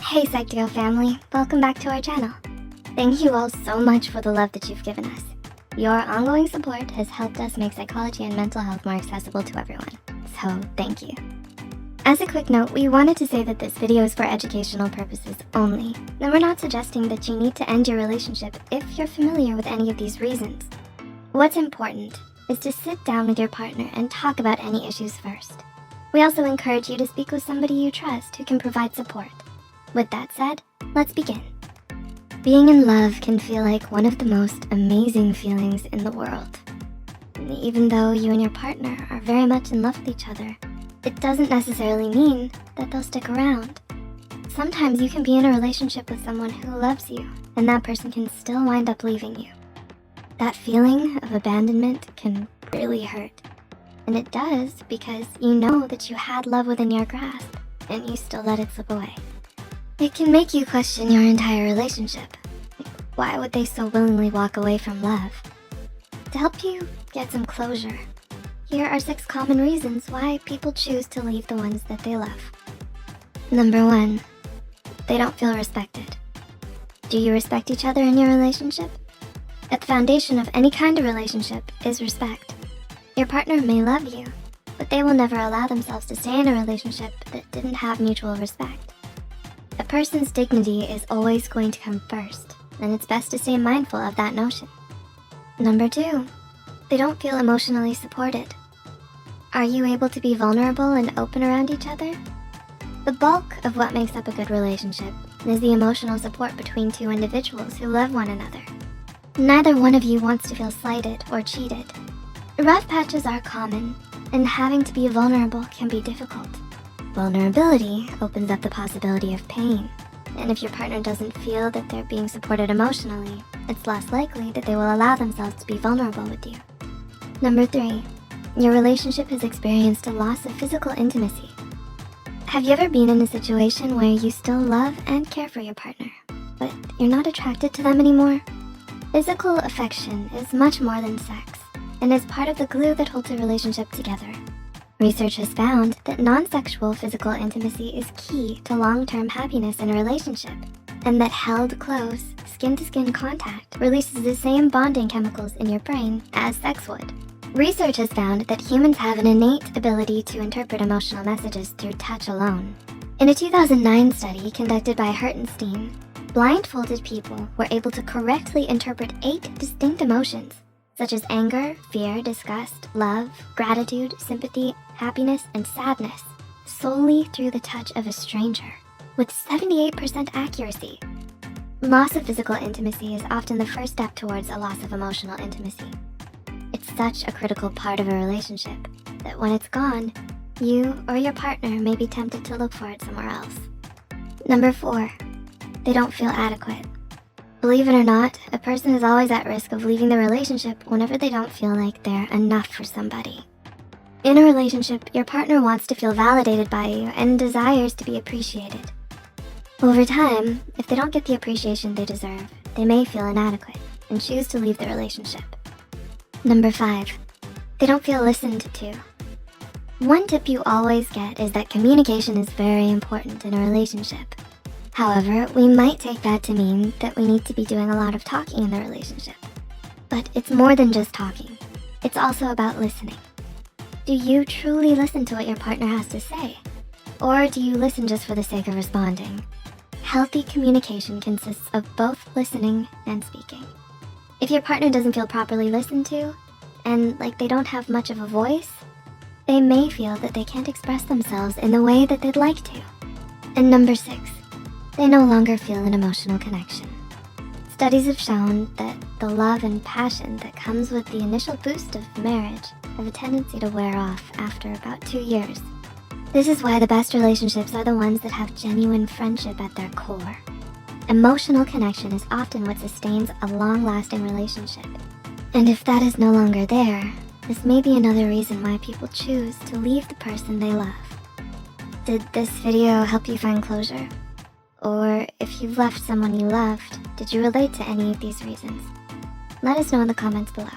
Hey Psych2Go family, welcome back to our channel. Thank you all so much for the love that you've given us. Your ongoing support has helped us make psychology and mental health more accessible to everyone, so thank you. As a quick note, we wanted to say that this video is for educational purposes only, and we're not suggesting that you need to end your relationship if you're familiar with any of these reasons. What's important is to sit down with your partner and talk about any issues first. We also encourage you to speak with somebody you trust who can provide support. With that said, let's begin. Being in love can feel like one of the most amazing feelings in the world. Even though you and your partner are very much in love with each other, it doesn't necessarily mean that they'll stick around. Sometimes you can be in a relationship with someone who loves you, and that person can still wind up leaving you. That feeling of abandonment can really hurt. And it does because you know that you had love within your grasp, and you still let it slip away. It can make you question your entire relationship. Why would they so willingly walk away from love? To help you get some closure, here are 6 common reasons why people choose to leave the ones that they love. Number 1, they don't feel respected. Do you respect each other in your relationship? At the foundation of any kind of relationship is respect. Your partner may love you, but they will never allow themselves to stay in a relationship that didn't have mutual respect. A person's dignity is always going to come first, and it's best to stay mindful of that notion. Number 2, they don't feel emotionally supported. Are you able to be vulnerable and open around each other? The bulk of what makes up a good relationship is the emotional support between 2 individuals who love one another. Neither one of you wants to feel slighted or cheated. Rough patches are common, and having to be vulnerable can be difficult. Vulnerability opens up the possibility of pain, and if your partner doesn't feel that they're being supported emotionally, it's less likely that they will allow themselves to be vulnerable with you. Number 3, your relationship has experienced a loss of physical intimacy. Have you ever been in a situation where you still love and care for your partner, but you're not attracted to them anymore? Physical affection is much more than sex, and is part of the glue that holds a relationship together. Research has found that non-sexual physical intimacy is key to long-term happiness in a relationship, and that held close, skin-to-skin contact releases the same bonding chemicals in your brain as sex would. Research has found that humans have an innate ability to interpret emotional messages through touch alone. In a 2009 study conducted by Hertenstein, blindfolded people were able to correctly interpret 8 distinct emotions, such as anger, fear, disgust, love, gratitude, sympathy, happiness, and sadness, solely through the touch of a stranger, with 78% accuracy. Loss of physical intimacy is often the first step towards a loss of emotional intimacy. It's such a critical part of a relationship that when it's gone, you or your partner may be tempted to look for it somewhere else. Number 4, they don't feel adequate. Believe it or not, a person is always at risk of leaving the relationship whenever they don't feel like they're enough for somebody. In a relationship, your partner wants to feel validated by you and desires to be appreciated. Over time, if they don't get the appreciation they deserve, they may feel inadequate and choose to leave the relationship. Number 5, they don't feel listened to. One tip you always get is that communication is very important in a relationship. However, we might take that to mean that we need to be doing a lot of talking in the relationship. But it's more than just talking. It's also about listening. Do you truly listen to what your partner has to say? Or do you listen just for the sake of responding? Healthy communication consists of both listening and speaking. If your partner doesn't feel properly listened to, and like they don't have much of a voice, they may feel that they can't express themselves in the way that they'd like to. And number 6, they no longer feel an emotional connection. Studies have shown that the love and passion that comes with the initial boost of marriage have a tendency to wear off after about 2 years. This is why the best relationships are the ones that have genuine friendship at their core. Emotional connection is often what sustains a long-lasting relationship. And if that is no longer there, this may be another reason why people choose to leave the person they love. Did this video help you find closure? Or if you've left someone you loved, did you relate to any of these reasons? Let us know in the comments below.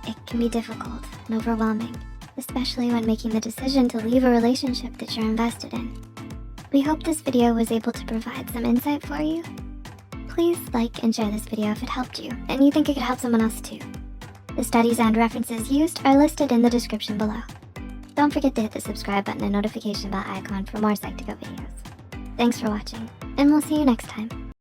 It can be difficult and overwhelming, especially when making the decision to leave a relationship that you're invested in. We hope this video was able to provide some insight for you. Please like and share this video if it helped you and you think it could help someone else too. The studies and references used are listed in the description below. Don't forget to hit the subscribe button and notification bell icon for more Psych2Go videos. Thanks for watching, and we'll see you next time.